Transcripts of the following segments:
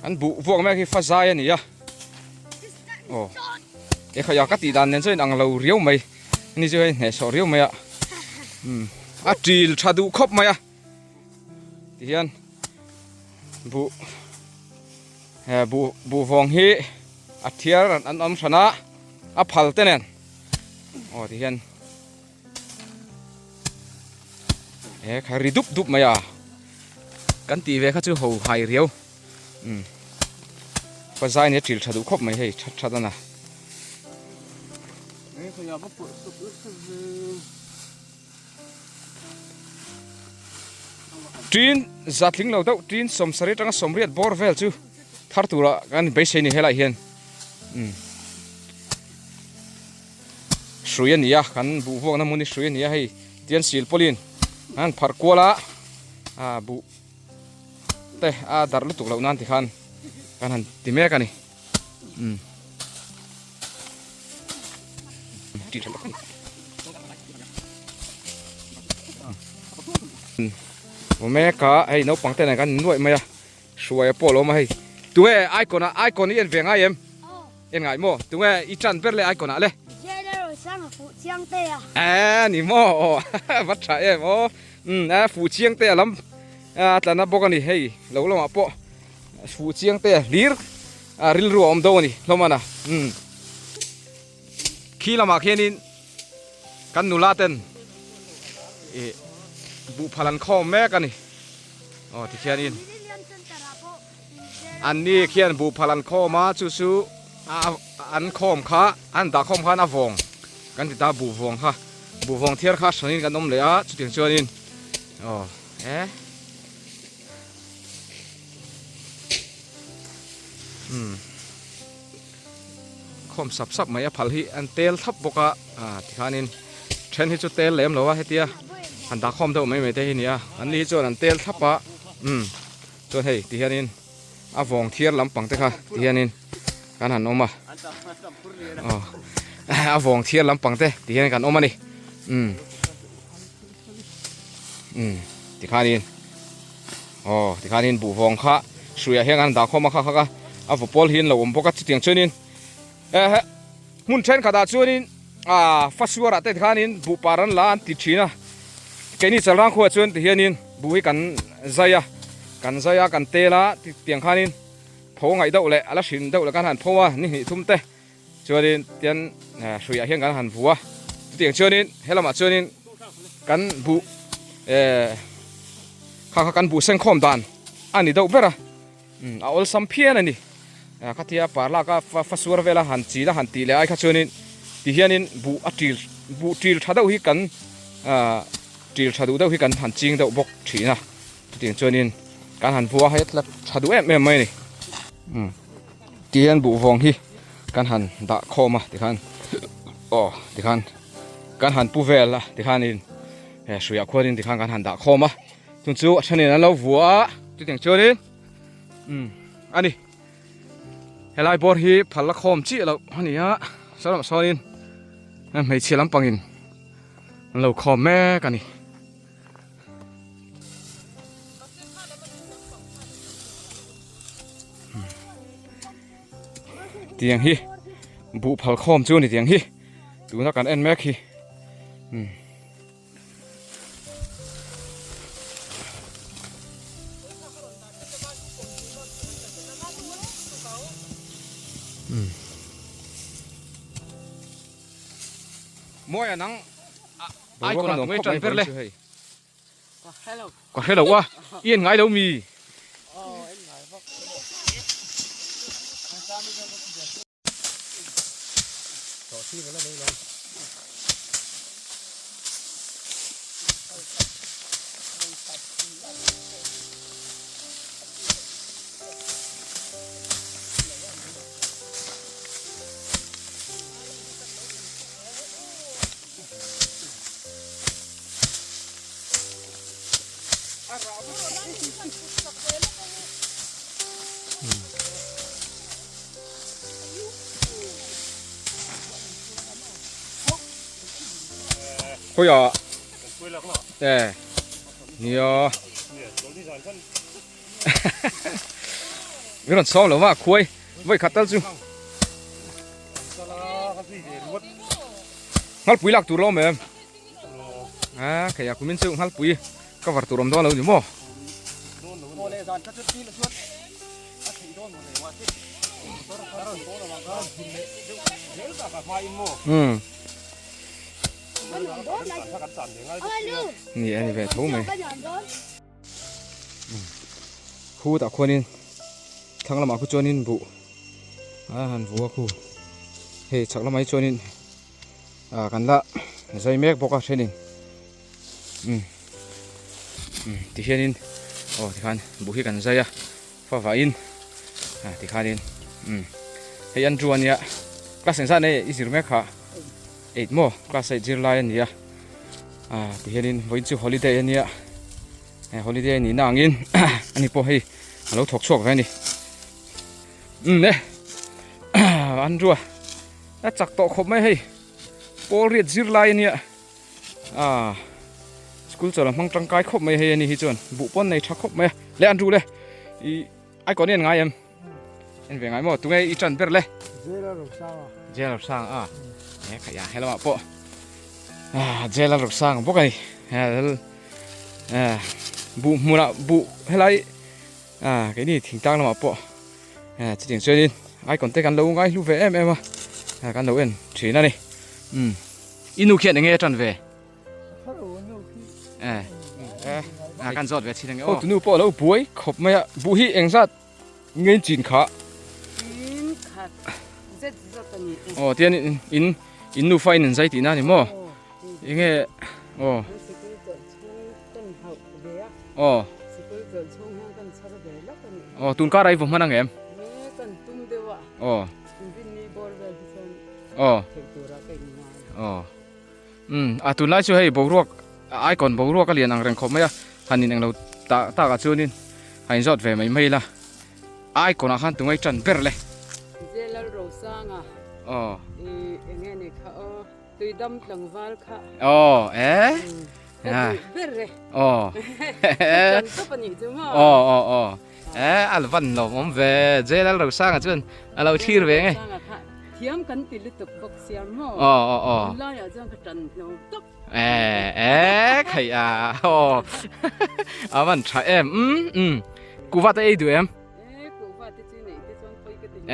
อันบุพวกแม่คือฟ้าใจนี่อ่ะโอ้เอ้ขยะกัดตีดันเนี่ยช่วยอังเราเรียวไหมนี่ช่วยเนี่ยสอเรียวไหมอ่ะจีลชาดูครบไหมอ่ะที่เห็นบุฟงฮีอัดเทียร์อันอมชนะพัลเตนโอ้ที่เห็นใครริดุบไหมอ่ะกันตีเวข้าชื่อหัวหายเรียวภาษาเนี่ยจีลชาดูครบไหมให้ชัดๆนะจีนจัดลิงเราเต้าจีนสมสริตั้งสมเรียดบอร์เวลจูทาร์ตัวกันไปเชนี่เฮลัยเฮียนสุยนี่ยกันบุพวกน้ำมันนี่สุยนี่ให้เตียนสิลปลินอันพาร์กัวละบุเตะดาร์ลุตุกเหล่านั้นที่ขันกันหันติเมกันนี่จีนผมแม่ก็ให้น้องปังเต้นกันด้วยไหมอะช่วยปอลมาให้ตัวไอ้คนนี้ยังเวียงไงยังไงโม่ตัวอีจันเป็นเลยไอ้คนนั้นเลยนี่โม่วัดใจโม่ฟูเชียงเตะล้ำแต่นั่นบอกกันนี่ให้เรามาปอฟูเชียงเตะลีร์ริลรัวอมโดนี่เรามานะขี้ละมาแค่นี้กันนุลาเต้นบุพลันข้อแม่กันนี่ที่เขียนอินอันนี้เขียนบุพลันข้อมาสู้อันข้อมขาอันตาข้อมขาหน้าฟงกันติดตาบุฟงค่ะบุฟงเทียร์ค่ะชนิดกันนมเลยจุดถึงชนิดข้อมสับไหมพัลฮีอันเตลทับบกที่ขานินเช่นที่จุดเตลเหลมหรือว่าให้เตียอันตาคอมเท่าไม่ได้ที่นี่อันนี้จวนอันเตลทับจวนให้ที่เฮนินวงเทียร์ลำปังเตค่ะที่เฮนินการหันออกมาวงเทียร์ลำปังเตที่เฮนินกันออกมานี่ที่ขานินที่ขานินบุวงค่ะสุยเฮียกันตาคอมมาค่ะฟุตบอลหินเราปกติเตียงชนินมุนเช่นขดาชนินฟัสวัวระเตที่ขานินบุปารันลานติดชีนะแค่นี้จะร่างขวดชนที่เฮียนินบุยกันใจกันเตละเตียงขานินพอไงเดาเลยอะไรสินเดาเลยกันหันเพราะว่านี่ทุ่มเตชนินเตียนสุยเฮียกันหันบัวเตียงชนินเฮลมาชนินกันบุข้ากันบุเส้นคอมดานอันนี้เดาเบระเอาสัมเพียนนี่ข้าที่ปาร์ลาก็ฟัสวัวเวลาหันจีละหันตีเลยไอ้ข้าชนินที่เฮียนินบุจีลชาดาหิกันจีลชาดูเดาหิกันหันจริงเดาบกฉีนะเตียงชนินการหันบัวให้ละชาดูไม่นี่เตียนบุฟงฮีการหันดะคอมาที่ขันที่ขันการหันปูเวลละที่ขันนินสุยาควรินที่ขันการหันดะคอมาจุนจูชนินนั้นเราวัวที่เตียงชนินอันนี้เฮลัยบอร์ฮีพัลละคอมจีเราอันนี้สำหรับชนินไม่เชี่ยลำปังอินเราคอมแม่กันนี่เตียงฮีบุพัลคอมจูนี่เตียงฮีดูนักการเอ็นแม็กฮีมวยนังไอ้คนนั้นไม่จันเปร์เลยก็ให้เราว่าเอียนไงเรามีคุยอ่ะนี่อ่ะ cái lần sau là mà khuấy với khát tal chứ hal pui lak tur lo mem cái nhà của mình sử hal pui cái vật turom đó là gì mò nè anh về thấu mày khu tạo khuôn in thằng làm aku cho nên vụ han vụ aku he chắc là mấy cho nên cần là dây mép bọc ở trên này thì hiện in thì khan bù hi cần dây pha vải in thì khan in he ăn chuan ya các sinh sản này isir mép khá eight mo các sai zir lai anh ya thì hiện in với chữ holiday anh ya holiday ni nang in anh po hay alo thok chok vậy nè nè ăn chua đã chặt tọ khop mấy hay Paul riết zir lai anh ya school cho làm măng trăng cái khop mấy hay anh hi chuan vụ pon này chắc khop mấy lấy ăn chua đây ai có nên ngay em về ngay mà tụi ngay ít chân bер lấy Jela sang nè cái ya hay lắm po Jela sang po cái vụ mùa nào vụ hay lại cái này thỉnh tăng là mà chỉ tiền chơi đi ai còn tay cắn lâu ngay lúc về em cắn lâu em chỉ này inu kiện để nghe tròn về cắn giọt về chỉ là nghe ô tụi nó lâu buổi khop mày buổi hi anh sát nghe chín khá tiền inu phai nên dây tí nào thì mò nghe tun cá đây vùng mana em tun lại chưa hay bầu ruột ai còn bầu ruột cái liền ăn rừng khom mấy hành nên lâu ta cả chưa nên hành giọt về mấy là ai còn ăn tụi ngay trần bер lên tôi đâm lằng val khá alvan lo mom về dễ là lâu sang à chứ lâu thi về ngay thiam cắn tì lít tục bọc xiêm mò lo ở trong cái trần nó tốc cái vẫn chạy em cú vắt ấy đuổi em cú vắt cái này cái con phơi cái tình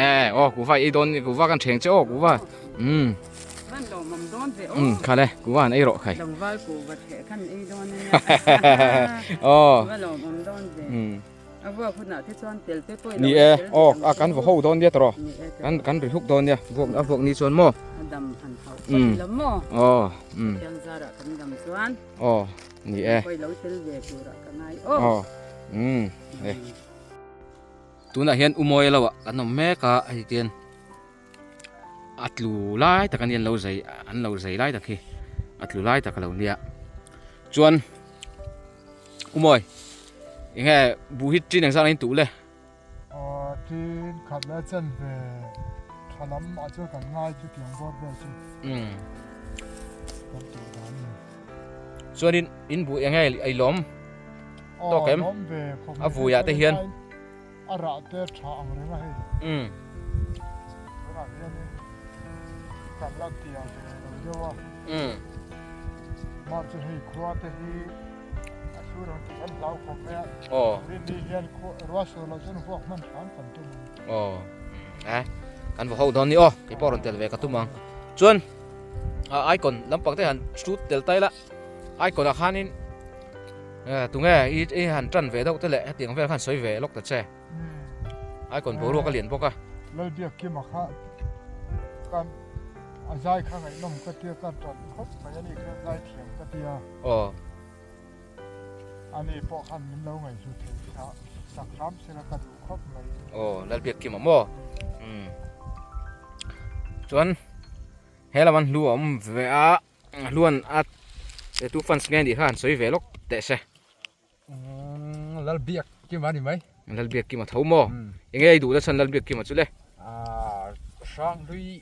cú vắt ấy đón cú vắt cái chén chỗ cú vắt khá đấy cú vắt ấy rõ khải đồng vai cú vắt cái khăn ấy đón vừa phun nào thế chọn tel thế tôi nè cắn vào hậu đón đi rồi cắn rồi húc đón đi vuông ní chọn mò đầm hẳn hậu lắm mò đang ra đã cắn đầm chọn nè quay lâu tel về cú đã cắn ai tu na hian umoy lawa kan me ka ai tian atlu lai ta kan yen lo zai an lo zai lai ta khi atlu lai ta ka lo nia chuan umoy nghe bu hit trên đằng sau anh tủ lên trên khát lá chân về khá lắm mà cho cả ngay cho tiếng bót về chứ cho nên in bu nghe ai lom to kém vui ya te hiền ra te chang rồi mà hay khát lá tiền rồi đó mà cho hay khoa te hi anh lau không mẹ đi hiền rót rồi là dân quốc mình ăn phần tum ăn vào hậu đón đi cái bao tiền về cả tum mang chuan ai còn lắm bằng thế hẳn chút tiền tayละai còn là han in tụi nghe ít hẳn trần về đâu thế lệ tiếng về hẳn xoay về lúc thật xe ai còn bố ruột cái liền bốc lời việc kia mà khác can dài khác này nằm cái tia can trần khóc mà cái này cái dài thiểm cái tia anh ấy bỏ khăn mình lâu ngày rồi thì sạc lắm sẽ là cái đủ khóc này lời việc kia mà mò chuan hay là mình luôn về luôn để tu phân nghe đi hẳn xoay về lúc tệ xe lời việc kia mà đi mấy lời việc kia mà thấu mò nghe đủ là chân lời việc kia mà chú lên sang đi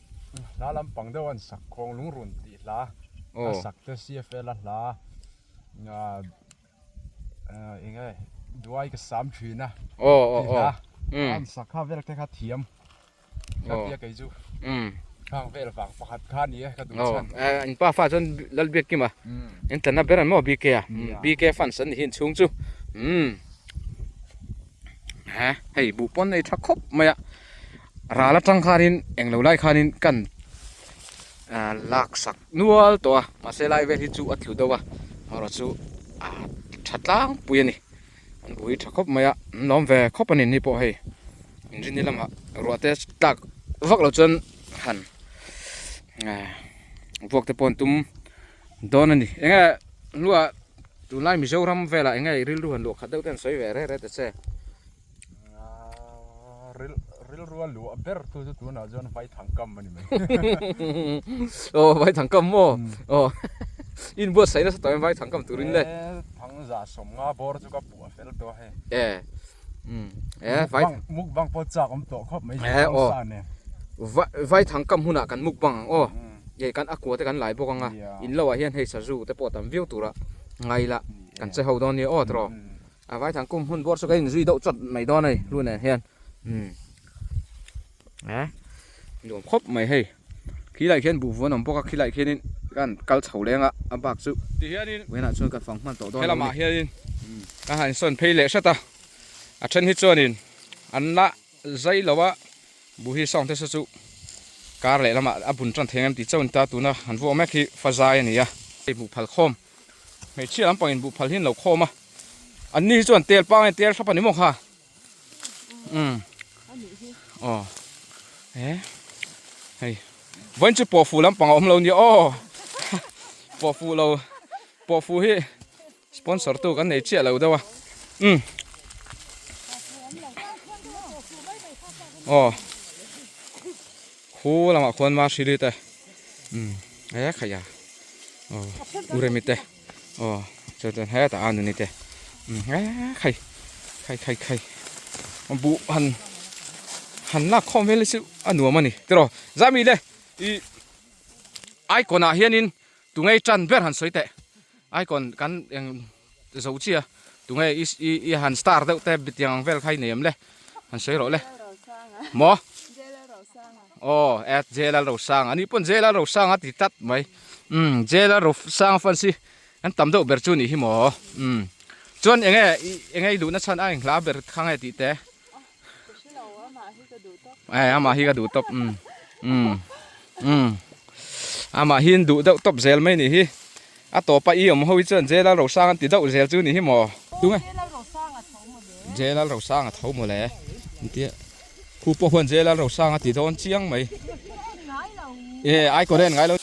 lá làm bằng đâu anh sạc con lúng run đi lá sạc tới CFL lá nghe ด้วยก็3ทีนะ โอ้อันสักข้าวเวลแค่ข้าเทียมข้าวเปียกไก่จูข้างเวลฝั่งปักข้านี้ก็ดูชันอันป้าฟ้าจนลัลเบียกิมาอันแต่น่าเบรันมั่วบีเกะบีเกฟันสันหินชุ่งจูฮะให้บุปผลในทักคบมาราละจังคารินเอ็งเราไล่คารินกันลักสักนัวตัวมาเซลัยเวลิจูอัดลุดวะเราจูชัดล้างปุยนี่ปุยทักคบมาน้องเวคบปันนี่พอให้อินจินี่ละมารัวเตสตักวักเราจนหันพวกเตปอนตุมโดนนี่เอ็งรัวตุไล่มิโซรัมเวลาเอ็งริลรัวลูกขัดเต้าเต้นสวยเวรเรแต่เซ่ริลรัวหลวงเบอร์ตัวน่าจะไฟถังกำมันนี่ไหมโอ้ไฟถังกำโม่โอ้อินบัวใส่น่ะสตอมไฟถังกำตัวรินเลยถังจ่าสมงาบอร์จุกับปัวเฟลตัวให้ไฟมุกบังปอจากอมตัวครบไม่ใช่สานเนี่ยไฟถังกำหุ่นกันมุกบังโอ้ใหญ่กันอักวัวแต่กันหลายพวกอ่ะอินเราเห็นให้สะจูแต่ปวดตามวิวตัวละไงละกันจะเอาตอนนี้อ้อตรอไฟถังกำหุ่นบัวสุดกันจุดจดไม่ตอนนี้รู้เนี่ยเห็นโดนครบไม่ให้ขี้ไหลเขียนบุฟนอมพวกขี้ไหลเขียนนี่กันกัลเฉาแรงอ่ะอับบักซุเวลาช่วยกันฟังมันต่อตอนเรามาเฮียนินก็หันส่วนเพลเล่ชะตาฉันฮิตส่วนนินอันละใจเราว่าบุฮีสองเทศจุการเล่ละมาอบุญจันเทียงติดเจ้าอันตาตัวนะหันวัวแม่ขี้ฟ้าใจนี่อ่ะไอบุพัลคอมไม่เชื่อลำปองอินบุพัลหินเหล่าคอมอ่ะอันนี้ส่วนเตียร์ป้าเตียร์ชอบปนิมงค่ะอ๋อเฮ้ยวันจะปอฟูลำปังอมเราเนี่ยอ๋อปอฟูเราปอฟูให้สปอนเซอร์ตัวกันไหนเชี่ยเราด้วยวะอ๋อคู่ละมาคนมาสิริแต่ขยะอ๋ออุเรมิเตอ๋อจะเป็นให้แต่อันนี้เตใครบุหันลักคอมเวลิสิอันนัวมันนี่ตรอจามีเลยไอคอนอาเฮียนินตุงไอจันเบอร์หันสวยแต่ไอคอนกันยังจะอุชิอะตุงไอหันสตาร์เดาแต่บิดยังเวลใครเนี่ยมเลยหันสวยหรอเลยหมอโอ้เจลเราสร้างอันนี้ปุ่นเจลเราสร้างติดตัดไหมเจลเราสร้างฟันสิอันต่ำเดาเบอร์จูนี่หิมอจวนยังไงดูนัชชันไอ้ลาเบอร์ข้างไอติดแต่อามาฮีก็ดูตบอามาฮินดูเดาตบเซลไม่นี่ฮีต่อไปอีผมเขาวิจารณ์เจลเราสร้างติดเดาเซลจูนี่ฮีหมอดูไงเจลเราสร้างเท่าหมดเลยเตี้ยคู่พวกคนเจลเราสร้างติดโดนเชียงไหมไอ้ก็เล่นไงแล้ว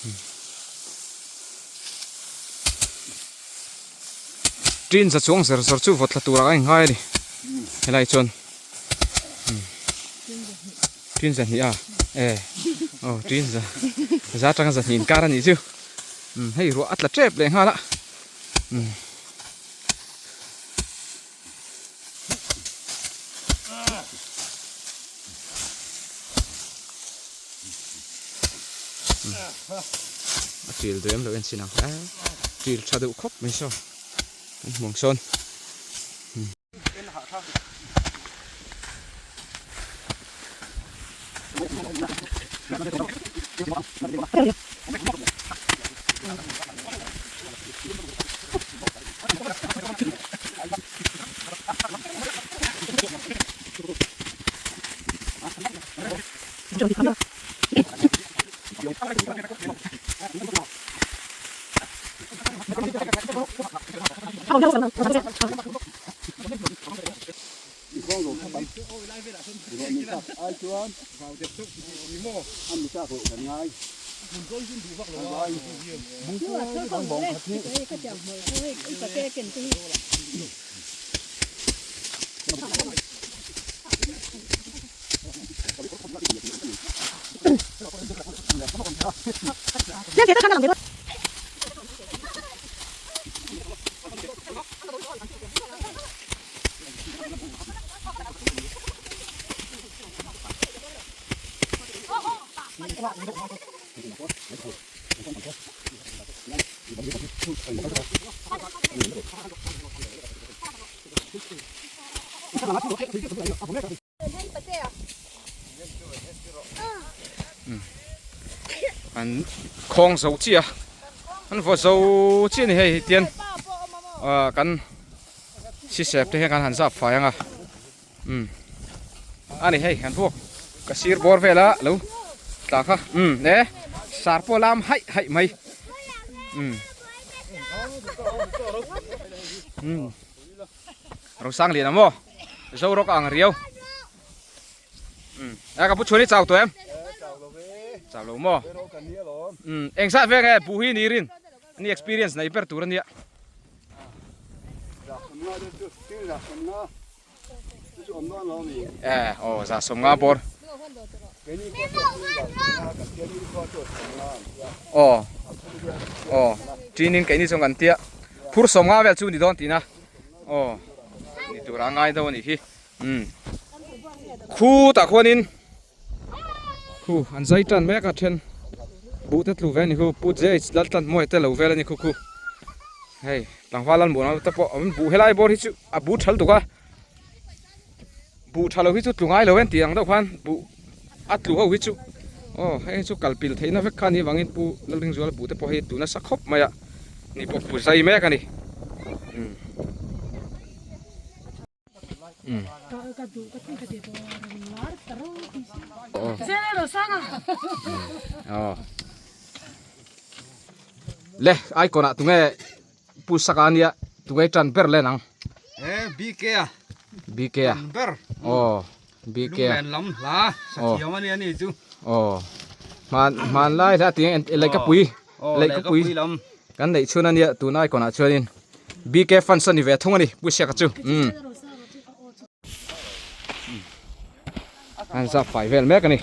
จีนจะช่วงเสือชูฟัดตัวอะไรง่ายดิอะไรชนจีนจะนี่จีนจะจังจะหินการนี่จูให้รัวอัดละเจ็บเลยฮะละจีลเดิมเลยสินะจีลชาดูครบไม่ใช่มองชน อันคลองเสาเจียอันพอเสาเจียนี่ให้เตียนกันสิเสพที่ให้การหันซับไฟยังอันนี้ให้หันพวกกระสีบอร์เวล่าลูตาค่ะเนี่ยสารโปลามให้ไหมเราสร้างเหรียญนะมั้งเจ้ารกอ่างเรียวแล้วกับผู้ช่วยนี่เจ้าตัวเอ็มเจ้าลูกมั้งเอ็งทราบไงผู้หินี่รินนี่ experience ในเปิดตัวนี่โอ้จะสมงาบอร์จีนินกันนี่สงกันเตี้ยพูดสมงาเวลจูนี่โดนตีนะนี่ตัวร่างกายตัวนี้คู่ตะคนนินคู่อันใจตันแม่กัดเชนบูตลูเวนี่คู่ปูเจสลัดตันมวยเตลูเวลนี่คู่เฮ้ยหลังฟ้าลันบุญเอาตะปอมันบูเฮลัยบอลที่จุบูทัลตุกะบูทัลที่จุตุงไงเลเวนตีอังตะพันบูอัดลูกวิจุให้จุกัลปิลเทน่าเวคันนี่วังอินปูนั่งริงจวลบูเตปอให้ตุน่าสักคบมาอ่ะนี่พวกผู้ใส่แม่กันนี่เล่ไอ้คนอ่ะตุงไงผู้สักการเนี่ยตุงไงจันเปอร์เล่นังบีเกะบีเกะเปอร์บีเกะลุงแมนล้ำลาสักยามันนี่จูมันไล่ถ้าตีอะไรก็ปุยอะไรก็ปุยกันไหนชวนนั่นเนี่ยตัวน้อยคนอ่ะชวนนี่บีเกะฟันสันนี่เวทงนี่ปุยเสียกันจูอันซับไฟเวลแม่กันนี่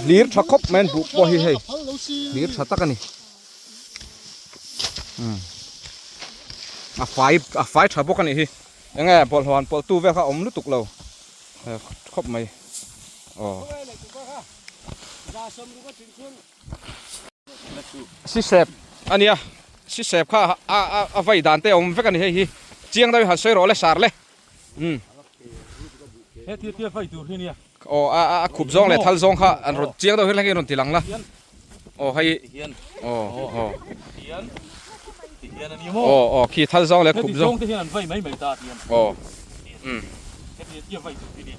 ลีร์ชักคบแมนบุกบ่อยให้ลีร์ชักตะกันนี่ไฟชับบุกกันนี่ยังไงบอลหอนบอลตู้เวลเขาอมลุตุกเราคบไหมสิเสพอันนี้สิเสพข้าไฟด่านเตะอมเวกันนี่ให้เจียงได้หัดใส่รอเลยสารเลยเฮ้ยที่ไฟตัวที่นี่ขุบซองเลยทัลซองค่ะอันรถเจียงตัวที่ไรกันรถตีหลังละให้ขี่ทัลซองเลยขุบซองที่นั่นไฟไม่ตาเทียนที่ไฟตัวที่นี่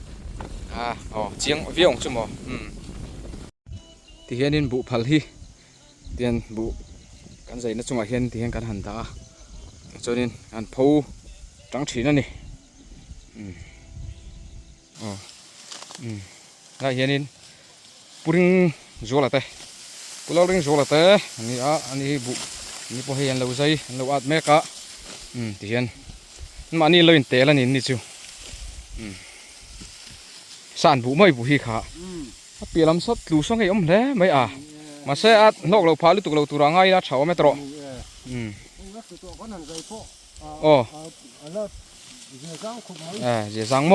เจียงเวี่ยงจุ่มที่เห็นนินบุพัลฮีเตียนบุกันใจนั่นจงอาเห็นที่เห็นกันหันตาจนนินอันพูจังฉีนั่นนี่ได้เห็นนินปุริงจัวละเต้ปุเราริงจัวละเต้อันนี้บุนี่พอเห็นเราใจเราอัดเมกะที่เห็นมันนี่เลยเตะแล้วนี่จูสานบุไม่บุฮีขาเปลี่ยนลำสัตว์ลูซ่องให้อมแล้วไม่มาเสียอัดนกเราพาลุตุกเราตัวร่างไงนะเฉาไม่ตรอเจ้าสังโม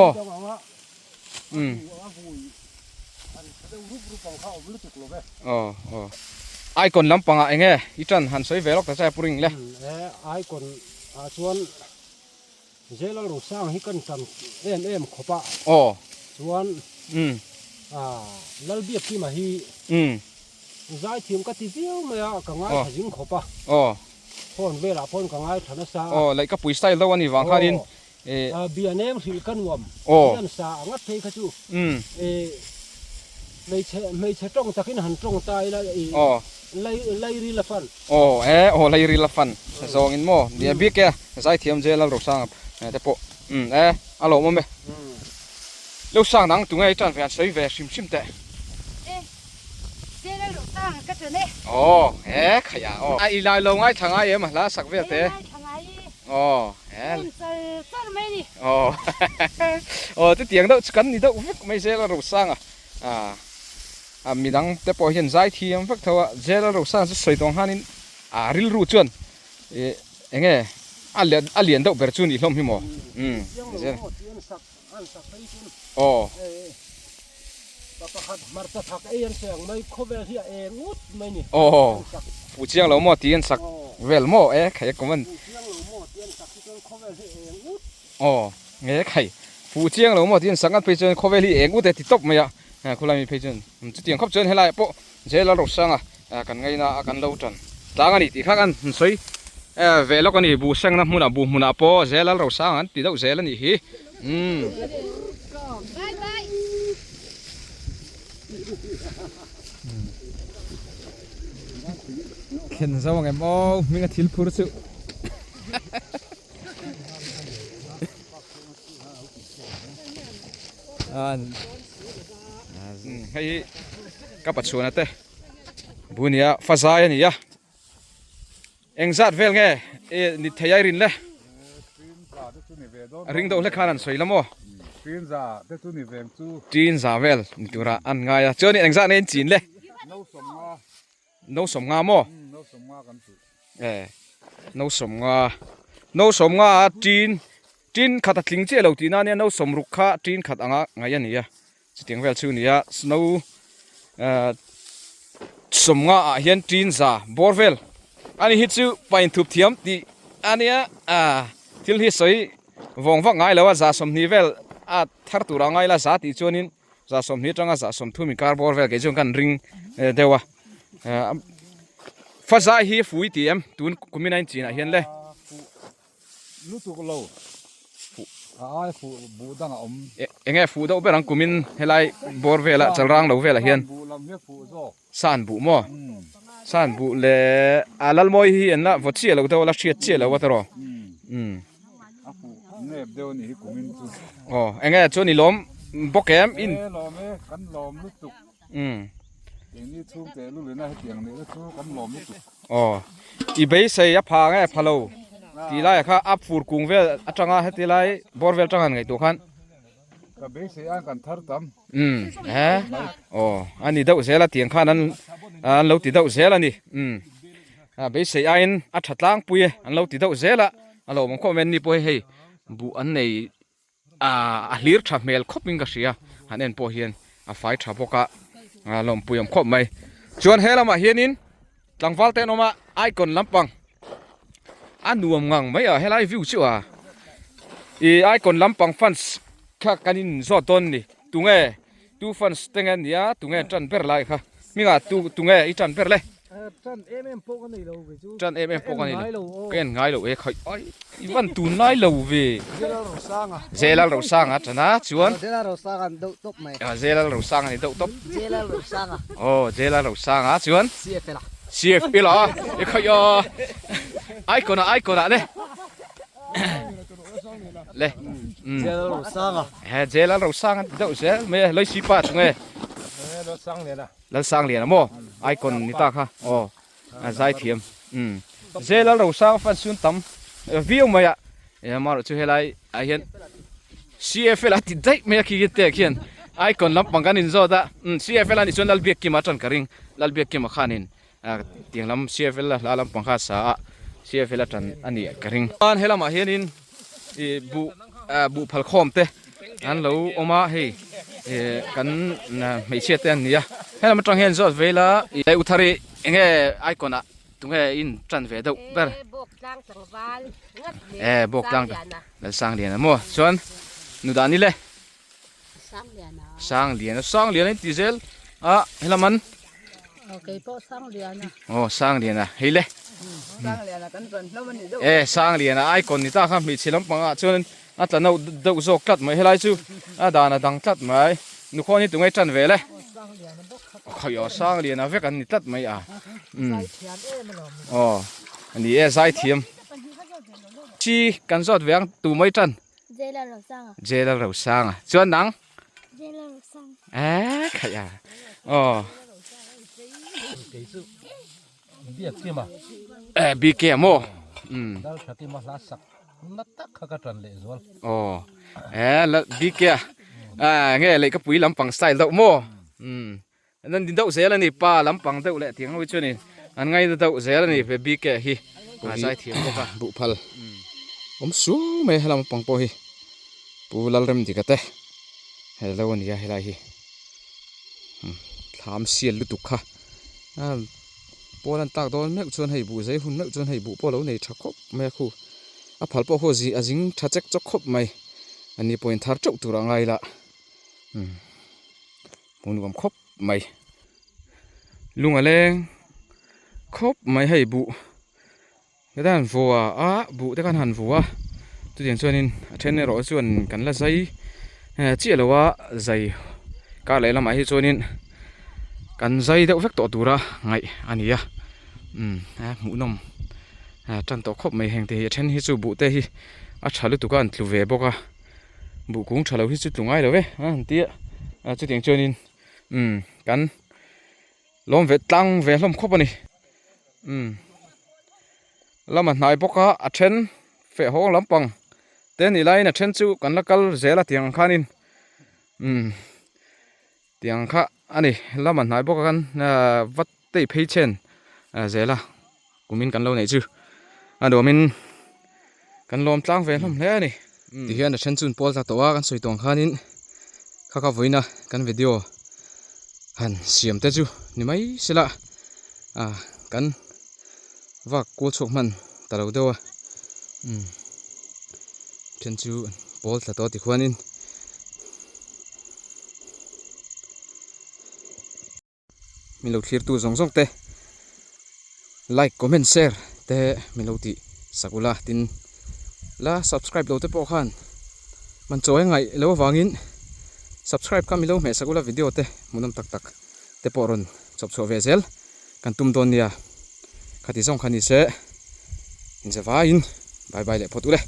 ไอ้คนลำปังไอ้เงี้ยอีจันหันใส่เวลอกแต่ใส่ปุริงเลยไอ้คนชวนเจ้าเราสร้างให้กันทำเอ็มขบะชวนแล้วเบียบที่มาฮีใจทีมก็ตีเดียวไม่กังไงหิ้งขบะพ่นเวลาพ่นกังไงธนสาเลยก็ปุ๋ยสไตล์แล้ววันนี้วางข้าดินเบียเนมสิลกันวมยันสางัดเทขจูไม่ใช่จ้องตะกินหันจ้องตายแล้วไล่รีละฟันไล่รีละฟันซองอินโมเดี๋ยวบิ๊กแกใจเทียมเจแล้วรกสร้างแต่ปะอารมณ์มั้ยลูกสร้างนังตรงไอ้จันแฟนใส่แวร์ชิมแต่เจ้าลูกสร้างก็จะเนี่ยขยะไอ้ลายลงไอ้ทางไอ้มาแล้วสักเวทเต้ต้นไม่นี่ที่เตียงเด้อกันนี่เด้อไม่ใช่แล้วลูกสร้างมีดังแต่พอเห็นใจทีมฟักเถอะเจ้าลูกสร้างจะสวยตรงหันริลรูจวนเงี้ยอันเลียนเด้อเบอร์จูนี่ล้มหิมมาตักเองเสียงไม่คบเวลที่เองอุดไม่นี่ phụ chiang lo mo tiền sắc vel mo khai có mình nghe khai phụ chiang lo mo tiền sắc ăn bây giờ có vel hi út thì top mày à cô làm bây giờ chút tiền khóc chân hay lại bộ dễ là rột sang cần ngay na cần lâu trần đang ăn thì khác ăn xoay về lúc này bù sang năm bù muna po dễ là rột sang ăn thì đâu dễ là nhỉ hi khen sao ngày mau mình thiếu phụ sự hay các bạn xuân thế bữa nay pha dài này ya anh zat vel nghe nít thấy ai rin le ring đâu le khan soi lắm ô tin giả vel tu ra ăn ngay à chơi này anh zat nên chín le nấu sầm nga mo nấu sầm nga tin khát thling chế lâu tin anh nấu sầm rục khá tin khát anga ngay anh ya chỉ tiếng vel chu này nấu sầm nga hiền tin giả borvel anh hít chu pain thup thiam ti anh til hi soi vòng vác ngay là giả sầm nivel thar tu ra ngay là giả ti chuanin giả sầm hi tranga giả sầm thu mi car borvel cái chung kan ring dewa phát ra hi phui ti em tun kumin anh chỉ là hiền le lúc tu lâu ai phụ bù đang ôm nghe phụ đâu biết rằng kumin helai borvel là chal rang đâu về là hiền san bu mo san bu le alal moi hi en la vot chi lo to la chiat chi lo wa taro nè đều ni kumin nghe cho ni lom bokem in lom kan lom lúc tuนี่ทุ่งแต่ลูกเลยนะเตียงนี่ก็ทุ่งกันหลอมลูกอีเบย์ใส่ยับพาไงพะโลทีไรค่ะอัพฟูร์กุ้งเวลจังอ่ะทีไรบอร์เวลจังไงตัวขันก็เบย์ใส่อันกันทัดตั้มอันนี้เดาเสียละเตียงข้านั้นเราติดเดาเสียละนี่เบย์ใส่อันอัดถัดล่างปุยอันเราติดเดาเสียละเราบางคนเว้นนี่ปุยให้บุอันไหนเลี้ยทับเมลคบมิงกษีอ่ะอันนั้นปุยเฮียนไฟทับพวกะลมปุยมคบไหมชวนเฮลมาเฮียนินหลังฟัลเตนอมาไอคอนลำปังอันนัวงังไม่เฮลไอวิวชัวไอคอนลำปังฟันส์ข้ากันนินจอดต้นนี่ตุงตูฟันส์เต็งเนียตุงจันเปอร์ไลค่ะมีกาตุงอีจันเปอร์เลยจันพวกกันนี่เราไปจูจันพวกกันนี่เกินง่ายเลยใครอีวันตุนไล่เราเวเจลาเราสร้างอ่ะจันนะชวนเจลาเราสร้างกันดุตบไหมเจลาเราสร้างนี่ดุตบเจลาเราสร้างเจลาเราสร้างอ่ะชวน CF ล่ะใครไอคอนเนี่ยเลยเจลาเราสร้างเจลาเราสร้างดุเจลไม่เลยสิปัดไงเราสร้างเลยนะเราสร้างเหรียญมั้งไอคอนนี่ตาค่ะใจเทียมเจลาเราสร้างฟันซุนตั้มวิวมามาเราช่วยให้ไอเห็น CF ล่ะติดใจไม่คิดเตะเขียนไอคอนลำปังกันนินโซดะCF ล่ะนี่ส่วนลัลเบียกิมาจันกริงลัลเบียกิมาขานินเตียงลำ CF ล่ะลำปังข้าสา CF ล่ะจันอันนี้กริงอันเฮล่ามาเห็นนินบุพัลคอมเตอันเราออกมาให้กันไม่เชื่อเต้นนี่เฮล่ามาจังเห็นโซดเวลาอุทารีเงี้ยไอคอนตรงอินจันเวดเบอร์บอกดังแล้วสร้างเหรียญนะมั่วส่วนนูดานี่เลยสร้างเหรียญนี่ดีเซลเฮล่ามันโอเคพอสร้างเหรียญนะสร้างเหรียญนะเฮ้ยเลยสร้างเหรียญนะกันก่อนแล้วมันนี่สร้างเหรียญนะไอคอนนี่ตาข้ามมีเชลัมปังส่วนอัตเราดูโซกัดไหมเฮล่าจูดานาดังกัดไหมนุข้อนี้ตรงไอ้จันเวเลยขยอสร้างเหรียญนะเวกันนี่ตัดไหมอันนี้ใจเทียมชีกันสอดเวียงตูไม่จันเจลาเราสร้างส่วนหนังเจลาเราสร้างขยะเบียกที่มาบีเกมดัลชัติมาลาสักนัดตักขกันเลยส่วนแล้วบีเกเงี้ยเลยก็ปุ๋ยลำปังสไตล์เต้าโม่นั่นดินเต้าเสียแล้วนี่ป้าลำปังเต้าแหละเถียงเอาไว้ช่วยนี่อันไงเต้าเสียแล้วนี่ไปบีเกฮีใจเถียงก็บุพัลผมสู้ไม่ให้ลำปังโปฮีปูลลเริ่มดีกันเต้เฮลวันนี้เฮลาฮีทำเสียลุตุกค่ะ Polan tak don mek chuan hei bu zai hun mek chuan hei bu polo nei tha khop me khu a phal po kho ji ajing tha chek chok khop mai ani point thar chok tur angai la mun gam khop mai lunga leng khop mai hei bu dan voa a bu te kan han voa tu tiang chuan in a then ro chuan kan la zai chi lowa zai ka le lamai hi chuan in kan zai deuh vek to tura ngai ania mu nom tan to khop mai heng te hi then hi chu bu te hi a thalu tu kan tlu ve boka bu kung thalo hi chu tlungai lo ve an tia chu tiang chuan in kan lom ve tlang ve hlom khop ani lama hnai boka a then fe ho lampang ten i lai na then chu kan la kal zela tiang khanin tiang kha ani lama hnai boka kan vat te phei chen zela kumin kan lo nei chu adomin kan lom tlang ve hlom hle ani ti hian a then chun pol ta towa kan soi tong khanin kha voina kan video han siam te chu ni mai sila kan vak ko chok man talo dewa then chu pol ta to ti khwanin milo thlir tu zong zong te like comment share te milo ti sakula tin la subscribe lo te po khan man choi ngai lo wangin subscribe ka milo me sakula video te munam tak tak te poron chop cho vezel kan tum don nia khati song khani se in se va in bye bye le photule